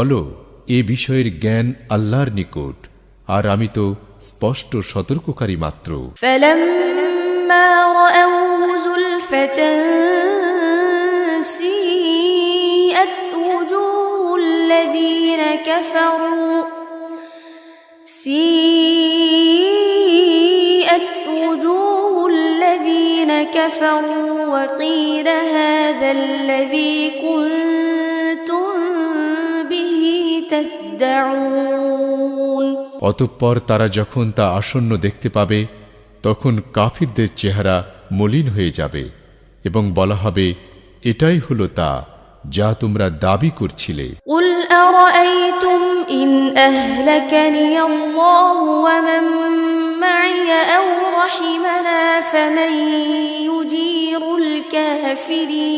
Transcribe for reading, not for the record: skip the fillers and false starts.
বলো, এ বিষয়ের জ্ঞান আল্লাহর নিকট, আর আমি তো স্পষ্ট সতর্ককারী মাত্র। فلما رأوه زلفة سيئت وجوه الذين كفروا وقيل هذا الذي كنتم به تدعون। অতঃপর তারা যখন তা আসন্ন দেখতে পাবে, তখন কাফিরদের চেহারা মলিন হয়ে যাবে এবং বলা হবে, এটাই হলো তা যা তোমরা দাবি করছিলে। قل أرأيتم إن أهلكني الله ومن معي أو رحمنا فمن يجير الكافرين